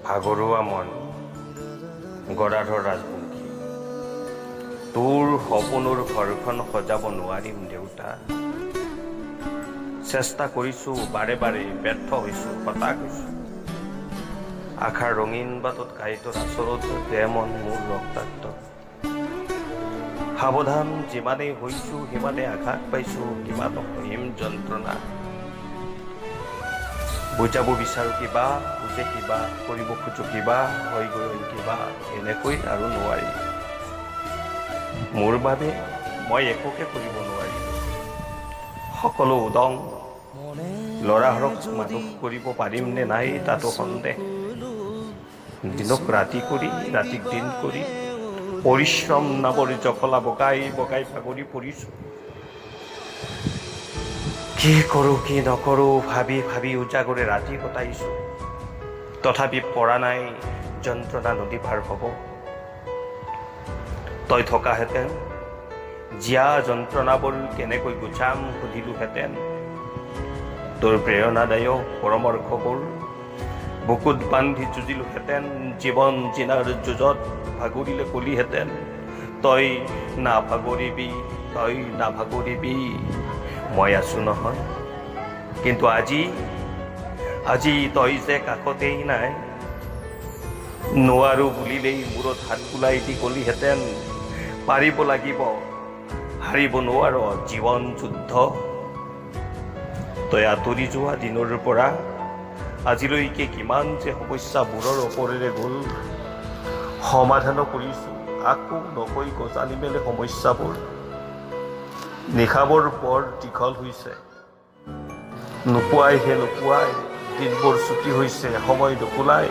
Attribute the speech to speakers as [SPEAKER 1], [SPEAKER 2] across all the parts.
[SPEAKER 1] ভাগৰুৱা মন গদাধৰ ৰাজবংশী। তোৰ সপোনৰ ঘৰখন সজাব নোৱাৰিম দেউতা। চেষ্টা কৰিছোঁ বাৰে বাৰে, ব্যৰ্থ হৈছোঁ, হতাশ হৈছোঁ। আশাৰ ৰঙীন বাটত কাঁইটৰ আচলত দে মন মোৰ ৰক্তাক্ত। সাৱধান যিমানেই হৈছোঁ সিমানে আঘাত পাইছোঁ, কিমান অসীম যন্ত্ৰণা। বুজাব বিচাৰোঁ কিবা, বুজে কিবা, কৰিব খোজো কিবা, হৈ গৈ কিবা, এনেকৈ আৰু নোৱাৰি। মোৰ বাবে মই একোকে কৰিব নোৱাৰি। সকলো উদং। ল'ৰাহঁতক মানুহ কৰিব পাৰিম নে নাই তাতো সন্দেহ। দিনক ৰাতি কৰি, ৰাতিক দিন কৰি, পৰিশ্ৰম নামৰ জখলা বগাই বগাই ভাগৰি পৰিছোঁ। কি কৰোঁ কি নকৰোঁ ভাবি ভাবি উজাগৰে ৰাতি কটাইছোঁ। তথাপি পৰা নাই যন্ত্ৰণা নদী পাৰ হ'ব। তই থকাহেঁতেন জীয়া যন্ত্ৰণাবোৰ কেনেকৈ গুচাম সুধিলোহেঁতেন। তোৰ প্ৰেৰণাদায়ক পৰামৰ্শবোৰ বুকুত বান্ধি যুঁজিলোহেঁতেন। জীৱন জিনাৰ যুঁজত ভাগৰিলে কলিহেঁতেন, তই নাভাগৰিবি, তই নাভাগৰিবি, মই আছো নহয়। কিন্তু আজি তই যে কাষতেই নাই। নোৱাৰো বুলিলেই মূৰত হাত বুলাই দি কলিহেঁতেন, পাৰিব লাগিব, হাৰিব নোৱাৰ জীৱন যুদ্ধ। তই আঁতৰি যোৱা দিনৰ পৰা আজিলৈকে কিমান যে সমস্যা মূৰৰ ওপৰেৰে গ'ল। সমাধানো কৰিছোঁ, আকৌ নকৈ গজালি মেলে সমস্যাবোৰ। নিশাবোৰ বৰ দীঘল হৈছে, নোপোৱাইহে নোপোৱাই দিনবোৰ ছুটি হৈছে, সময় নুকুলাই।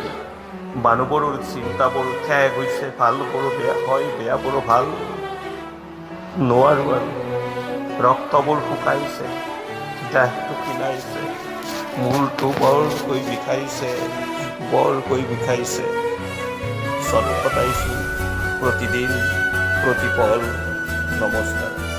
[SPEAKER 1] মানুহবোৰৰ চিন্তাবোৰ ঠেক হৈছে, ভালবোৰো বেয়া হয়, বেয়াবোৰো ভাল। নোৱাৰো আৰু, ৰক্তবোৰ শুকাইছে, দেহটো ক্ষীণাইছে, মূৰটো বৰকৈ বিষাইছে, বৰকৈ বিষাইছে। ছটফটাইছোঁ প্ৰতিদিন প্ৰতিপল। নমস্কাৰ।